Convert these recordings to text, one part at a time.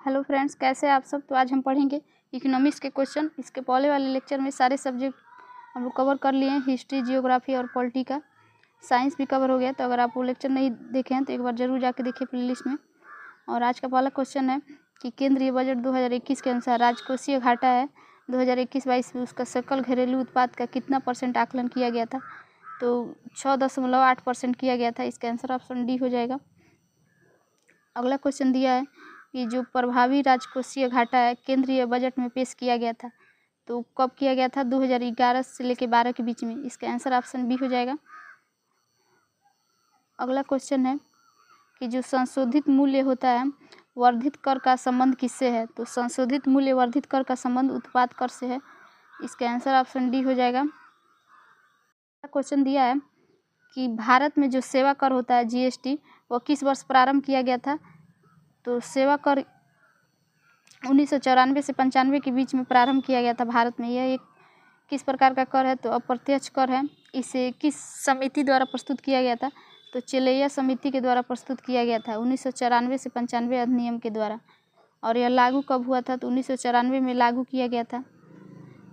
Hello friends, कैसे हैं आप सब। तो आज हम पढ़ेंगे इकोनॉमिक्स के क्वेश्चन। इसके पहले वाले लेक्चर में सारे सब्जेक्ट हम लोग कवर कर लिए हैं, हिस्ट्री, जियोग्राफी और पॉलिटी का। साइंस भी कवर हो गया। तो अगर आप वो लेक्चर नहीं देखे हैं तो एक बार जरूर जाके देखिए प्लेलिस्ट में। और आज का पहला क्वेश्चन है कि केंद्रीय बजट 2021 के अनुसार राजकोषीय घाटा है 2021-22 में, उसका सकल घरेलू उत्पाद का कितना % आकलन किया गया था। तो 6.8% किया गया था। इसका आंसर ऑप्शन डी हो जाएगा। अगला क्वेश्चन दिया है कि जो प्रभावी राजकोषीय घाटा है केंद्रीय बजट में पेश किया गया था, तो कब किया गया था। 2011 से लेकर 12 के बीच में। इसका आंसर ऑप्शन बी हो जाएगा। अगला क्वेश्चन है कि जो संशोधित मूल्य होता है वर्धित कर का संबंध किससे है। तो संशोधित मूल्य वर्धित कर का संबंध उत्पाद कर से है। इसका आंसर ऑप्शन डी हो जाएगा। क्वेश्चन दिया है कि भारत में जो सेवा कर होता है जीएसटी, वह किस वर्ष प्रारंभ किया गया था। तो सेवा कर 1994 से 95 के बीच में प्रारंभ किया गया था भारत में। यह एक किस प्रकार का कर है। तो अप्रत्यक्ष कर है। इसे किस समिति द्वारा प्रस्तुत किया गया था। तो चेलैया समिति के द्वारा प्रस्तुत किया गया था 1994 से 95 अधिनियम के द्वारा। और यह लागू कब हुआ था। तो 1994 में लागू किया गया था।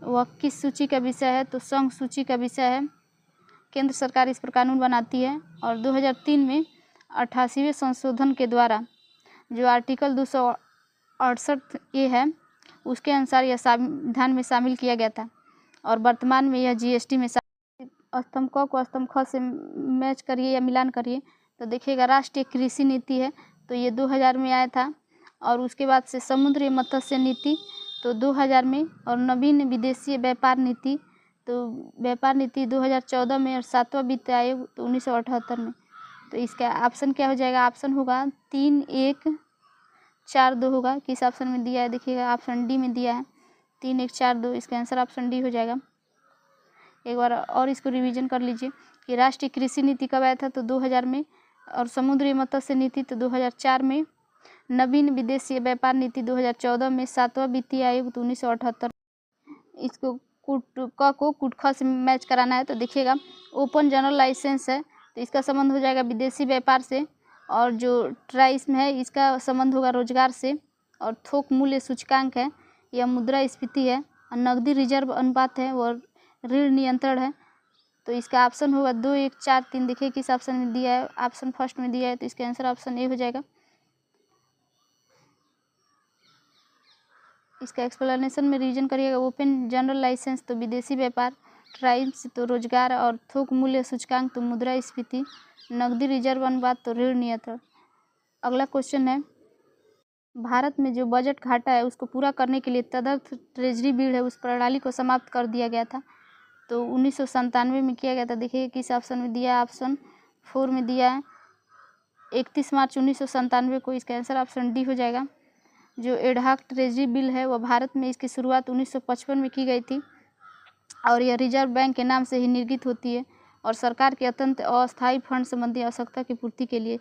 वह किस सूची का विषय है। तो संघ सूची का विषय है। केंद्र सरकार इस पर कानून बनाती है। और 2003 में 88वें संशोधन के द्वारा जो आर्टिकल 268 ए है, उसके अनुसार यह संविधान में शामिल किया गया था। और वर्तमान में यह जीएसटी में स्तंभ क को स्तंभ ख से मैच करिए या मिलान करिए तो देखिएगा राष्ट्रीय कृषि नीति है, तो ये 2000 में आया था। और उसके बाद से समुद्री मत्स्य नीति तो 2000 में, और नवीन विदेशी व्यापार नीति तो व्यापार नीति 2014 में, और 7वां वित्त आयोग तो 1978 में। तो इसका ऑप्शन क्या हो जाएगा। ऑप्शन होगा 3, 1, 4, 2 होगा। किस ऑप्शन में दिया है देखिएगा, ऑप्शन डी में दिया है 3, 1, 4, 2। इसका आंसर ऑप्शन डी हो जाएगा। एक बार और इसको रिवीजन कर लीजिए कि राष्ट्रीय कृषि नीति कब आया था। तो 2000 में, और समुद्री मत्स्य नीति तो 2004 में, नवीन विदेशी व्यापार नीति 2014 में, 7वां वित्तीय आयोग तो 1978। इसको कुट ख से मैच कराना है तो देखिएगा ओपन जनरल लाइसेंस है, तो इसका संबंध हो जाएगा विदेशी व्यापार से। और जो ट्राइस्म है इसका संबंध होगा रोजगार से। और थोक मूल्य सूचकांक है, यह मुद्रास्फीति है। और नकदी रिजर्व अनुपात है, वो ऋण नियंत्रण है। तो इसका ऑप्शन होगा 2, 1, 4, 3। देखिए किस ऑप्शन में दिया है। ऑप्शन फर्स्ट में दिया है, तो इसका आंसर ऑप्शन ए हो जाएगा। इसका एक्सप्लेनेशन में रिवीजन करिएगा। ओपन जनरल लाइसेंस तो विदेशी व्यापार, ट्राइब्स तो रोजगार, और थोक मूल्य सूचकांक तो मुद्रास्फीति, नकदी रिजर्व अनुपात तो ऋण नियंत्रण। अगला क्वेश्चन है भारत में जो बजट घाटा है उसको पूरा करने के लिए तदर्थ ट्रेजरी बिल है उस प्रणाली को समाप्त कर दिया गया था। तो 1997 में किया गया था। देखिए किस ऑप्शन में दिया है। ऑप्शन 4 में दिया है 31 मार्च 1997 को। इसका आंसर ऑप्शन डी हो जाएगा। जो एडहॉक ट्रेजरी बिल है वह भारत में इसकी शुरुआत 1955 में की गई थी। और यह रिजर्व बैंक के नाम से ही निर्गत होती है। और सरकार के अत्यंत अस्थायी फंड संबंधी आवश्यकता की पूर्ति के लिए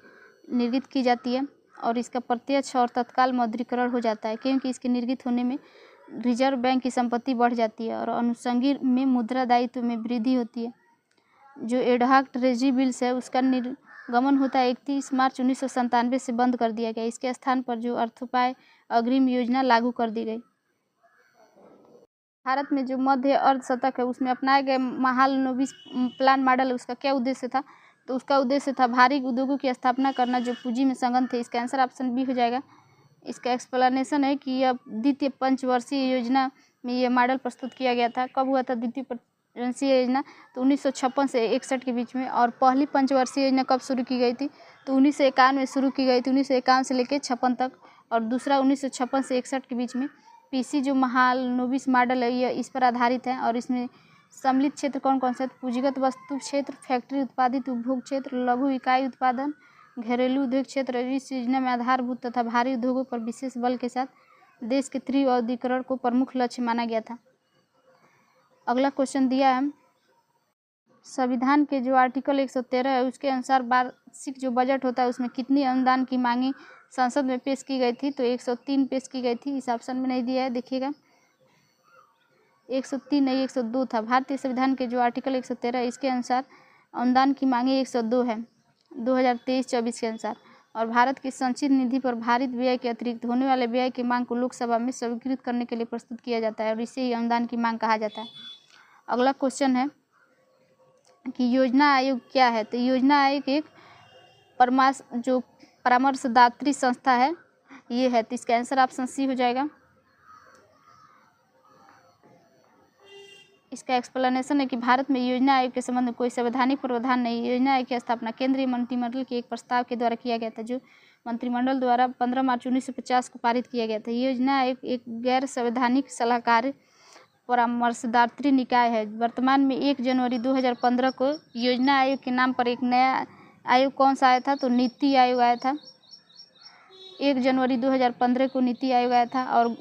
निर्गत की जाती है। और इसका प्रत्यक्ष और तत्काल मौद्रीकरण हो जाता है, क्योंकि इसके निर्गत होने में रिजर्व बैंक की संपत्ति बढ़ जाती है और अनुषंगी में मुद्रा दायित्व में वृद्धि होती है। जो एडहॉक ट्रेजरी बिल्स है उसका निर्गमन होता है 31 मार्च 1997 से बंद कर दिया गया। इसके स्थान पर जो अर्थोपाय अग्रिम योजना लागू कर दी गई। भारत में जो मध्य अर्ध शतक है उसमें अपनाए गए महालनोबिस प्लान मॉडल है, उसका क्या उद्देश्य था। तो उसका उद्देश्य था भारी उद्योगों की स्थापना करना जो पूंजी में संगत थे। इसका आंसर ऑप्शन बी हो जाएगा। इसका एक्सप्लेनेशन है कि यह द्वितीय पंचवर्षीय योजना में यह मॉडल प्रस्तुत किया गया था। कब हुआ था द्वितीय पंचवर्षीय योजना। तो 1956 से 61 के बीच में। और पहली पंचवर्षीय योजना कब शुरू की गई थी। तो 1951 में शुरू की गई थी, 1951 से लेकर 56 तक। और दूसरा 1956 से 61 के बीच में। पीसी जो महालनोबिस मॉडल है यह इस पर आधारित है। और इसमें सम्मिलित क्षेत्र कौन कौन से। पूंजीगत वस्तु क्षेत्र, फैक्ट्री उत्पादित उपभोग क्षेत्र, लघु इकाई उत्पादन, घरेलू उद्योग क्षेत्र। इस योजना में आधारभूत तथा भारी उद्योगों पर विशेष बल के साथ देश के त्रिविधीकरण को प्रमुख लक्ष्य माना गया था। अगला क्वेश्चन दिया है संविधान के जो आर्टिकल 113 है उसके अनुसार वार्षिक जो बजट होता है उसमें कितनी अनुदान की मांगे संसद में पेश की गई थी। तो 103 पेश की गई थी। इस ऑप्शन में नहीं दिया है, देखिएगा 103 नहीं 102 था। भारतीय संविधान के जो आर्टिकल 113 है इसके अनुसार अनुदान की मांगे 102 है 2023-24 के अनुसार। और भारत की संचित निधि पर भारित व्यय के अतिरिक्त होने वाले व्यय की मांग को लोकसभा में स्वीकृत करने के लिए प्रस्तुत किया जाता है और इसे ही अनुदान की मांग कहा जाता है। अगला क्वेश्चन है कि योजना आयोग क्या है। तो योजना आयोग एक परामर्शदात्री संस्था है, ये है। तो इसका आंसर ऑप्शन सी हो जाएगा। इसका एक्सप्लेनेशन है कि भारत में योजना आयोग के संबंध में कोई संवैधानिक प्रावधान नहीं। योजना आयोग की स्थापना केंद्रीय मंत्रिमंडल के एक प्रस्ताव के द्वारा किया गया था, जो मंत्रिमंडल द्वारा 15 मार्च 1950 को पारित किया गया था। योजना आयोग एक गैर संवैधानिक सलाहकार परामर्शदात्री निकाय है। वर्तमान में 1 जनवरी 2015 को योजना आयोग के नाम पर एक नया आयोग कौन सा आया था, तो नीति आयोग आया था। 1 जनवरी 2015 को नीति आयोग आया था। और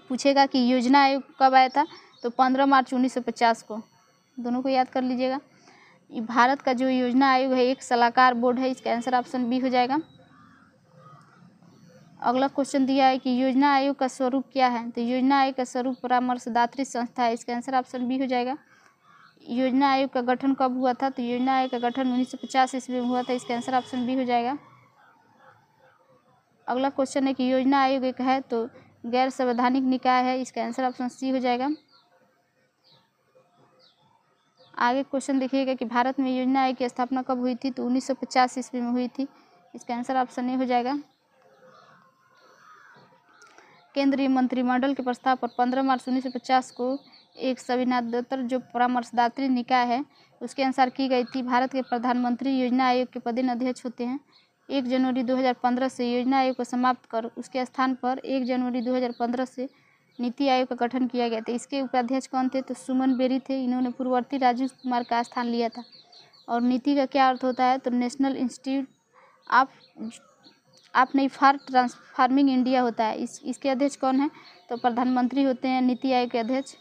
पूछेगा कि योजना आयोग कब आया था, तो 15 मार्च 1950 को। दोनों को याद कर लीजिएगा। भारत का जो योजना आयोग है एक सलाहकार बोर्ड है। इसका आंसर ऑप्शन बी हो जाएगा। अगला क्वेश्चन दिया है कि योजना आयोग का स्वरूप क्या है। तो योजना आयोग का स्वरूप परामर्शदात्री संस्था है। इसका आंसर ऑप्शन बी हो जाएगा। योजना आयोग का गठन कब हुआ था, तो योजना आयोग का गठन 1950 ईस्वी में हुआ था। इसका आंसर ऑप्शन बी हो जाएगा। अगला क्वेश्चन है कि योजना आयोग एक है तो गैर संवैधानिक निकाय है। इसका आंसर ऑप्शन सी हो जाएगा। आगे क्वेश्चन देखिएगा कि भारत में योजना आयोग की स्थापना कब हुई थी, तो 1950 ईस्वी में हुई थी। इसका आंसर ऑप्शन ए हो जाएगा। केंद्रीय मंत्रिमंडल के प्रस्ताव पर 15 मार्च 1950 को एक संविदात्तर जो परामर्शदात्री निकाय है उसके अनुसार की गई थी। भारत के प्रधानमंत्री योजना आयोग के पदेन अध्यक्ष होते हैं। 1 जनवरी 2015 से योजना आयोग को समाप्त कर उसके स्थान पर 1 जनवरी 2015 से नीति आयोग का गठन किया गया था। इसके उपाध्यक्ष कौन थे, तो सुमन बेरी थे। इन्होंने पूर्ववर्ती राजीव कुमार का स्थान लिया था। और नीति का क्या अर्थ होता है, तो national institute for transforming India होता है। इसके अध्यक्ष कौन है, तो प्रधानमंत्री होते हैं नीति आयोग के अध्यक्ष।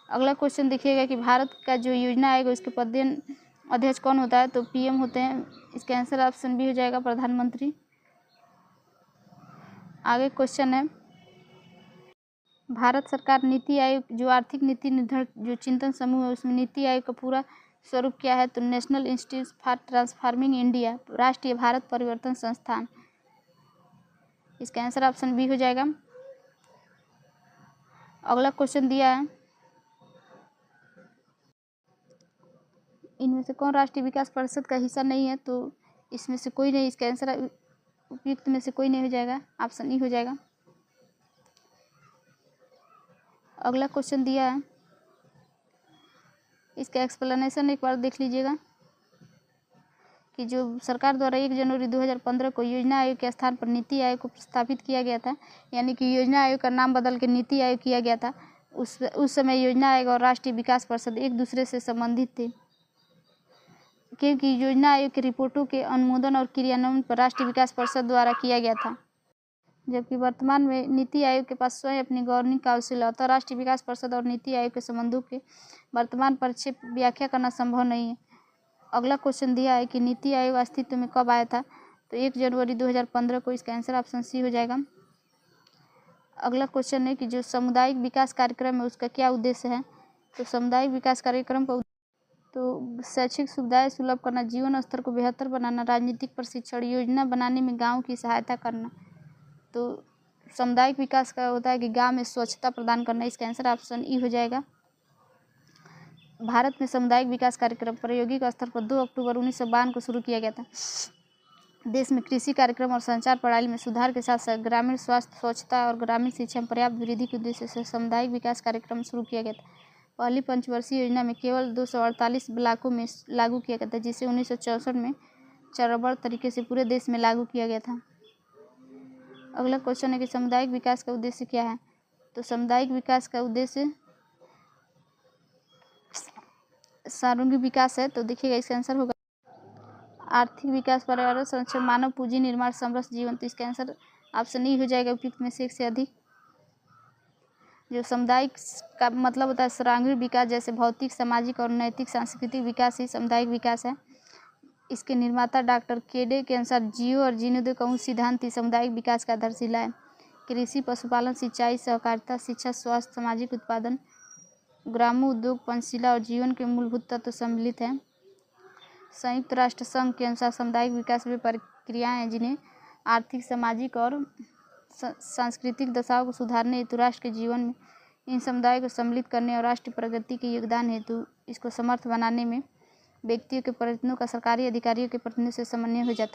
अगला क्वेश्चन देखिएगा कि भारत का जो योजना आयोग है उसके पदेन अध्यक्ष कौन होता है, तो पीएम होते हैं। इसका आंसर ऑप्शन बी हो जाएगा, प्रधानमंत्री। आगे क्वेश्चन है भारत सरकार नीति आयोग जो आर्थिक नीति निर्धारण जो चिंतन समूह है उसमें नीति आयोग का पूरा स्वरूप क्या है, तो national institute for transforming India, राष्ट्रीय भारत परिवर्तन संस्थान। इसका आंसर ऑप्शन बी हो जाएगा। अगला क्वेश्चन दिया है इनमें से कौन राष्ट्रीय विकास परिषद का हिस्सा नहीं है, तो इसमें से कोई नहीं। इसका आंसर उपयुक्त में से कोई नहीं हो जाएगा, ऑप्शन ई हो जाएगा। अगला क्वेश्चन दिया है इसका एक्सप्लेनेशन एक बार देख लीजिएगा कि जो सरकार द्वारा 1 जनवरी 2015 को योजना आयोग के स्थान पर नीति आयोग को स्थापित किया गया था, यानी कि योजना आयोग का नाम बदल के नीति आयोग किया गया था। उस समय योजना आयोग और राष्ट्रीय विकास परिषद एक दूसरे से संबंधित थे, क्योंकि योजना आयोग की रिपोर्टों के अनुमोदन और क्रियान्वयन पर राष्ट्रीय विकास परिषद द्वारा किया गया था। जबकि वर्तमान में नीति आयोग के पास स्वयं अपनी गवर्निंग काउंसिल है, अतः राष्ट्रीय विकास परिषद और नीति आयोग के संबंधों के वर्तमान परिप्रेक्ष्य व्याख्या करना संभव नहीं है। अगला क्वेश्चन दिया है कि नीति आयोग अस्तित्व में कब आया था, तो 1 जनवरी 2015 को। इसका आंसर ऑप्शन सी हो जाएगा। अगला क्वेश्चन है कि जो सामुदायिक विकास कार्यक्रम है उसका क्या उद्देश्य है, तो सामुदायिक विकास कार्यक्रम का तो शैक्षिक सुविधाएं सुलभ करना, जीवन स्तर को बेहतर बनाना, राजनीतिक प्रशिक्षण, योजना बनाने में गाँव की सहायता करना। तो सामुदायिक विकास का होता है कि गांव में स्वच्छता प्रदान करना। इसका आंसर ऑप्शन ई हो जाएगा। भारत में सामुदायिक विकास कार्यक्रम प्रायोगिक स्तर पर 2 अक्टूबर 1952 को शुरू किया गया था। देश में कृषि कार्यक्रम और संचार प्रणाली में सुधार के साथ साथ ग्रामीण स्वास्थ्य, स्वच्छता और ग्रामीण शिक्षा में पर्याप्त वृद्धि के उद्देश्य से सामुदायिक विकास कार्यक्रम शुरू किया गया था। पहली पंचवर्षीय योजना में केवल 248 ब्लॉकों में लागू किया गया था, जिसे 1964 में चरणबद्ध तरीके से पूरे देश में लागू किया गया था। अगला क्वेश्चन है कि सामुदायिक विकास का उद्देश्य क्या है, तो सामुदायिक विकास का उद्देश्य सर्वांगीण विकास है। तो देखिएगा इसका आंसर होगा आर्थिक विकास, पर्यावरण संरक्षण, मानव पूंजी निर्माण, समृद्ध जीवन। तो इसका आंसर ऑप्शन ई हो जाएगा, उपयुक्त में से एक से अधिक। जो सामुदायिक का मतलब होता है सर्वांगीण विकास, जैसे भौतिक, सामाजिक और नैतिक सांस्कृतिक विकास ही सामुदायिक विकास है। इसके निर्माता डॉक्टर केडे के अनुसार जियो और जीनोदय का सिद्धांत ही सामुदायिक विकास का आधारशिला है। कृषि, पशुपालन, सिंचाई, सहकारिता, शिक्षा, स्वास्थ्य, सामाजिक उत्पादन, ग्रामोद्योग, पंचशीला और जीवन के मूलभूत तत्व सम्मिलित हैं। संयुक्त राष्ट्र संघ के अनुसार सामुदायिक विकास वे प्रक्रियाएं हैं जिन्हें आर्थिक, सामाजिक और सांस्कृतिक दशाओं को सुधारने हेतु राष्ट्र के जीवन में इन समुदायों को सम्मिलित करने और राष्ट्रीय प्रगति के योगदान हेतु इसको समर्थ बनाने में व्यक्तियों के प्रयत्नों का सरकारी अधिकारियों के प्रतिनिधियों से समन्वय हो जाता है।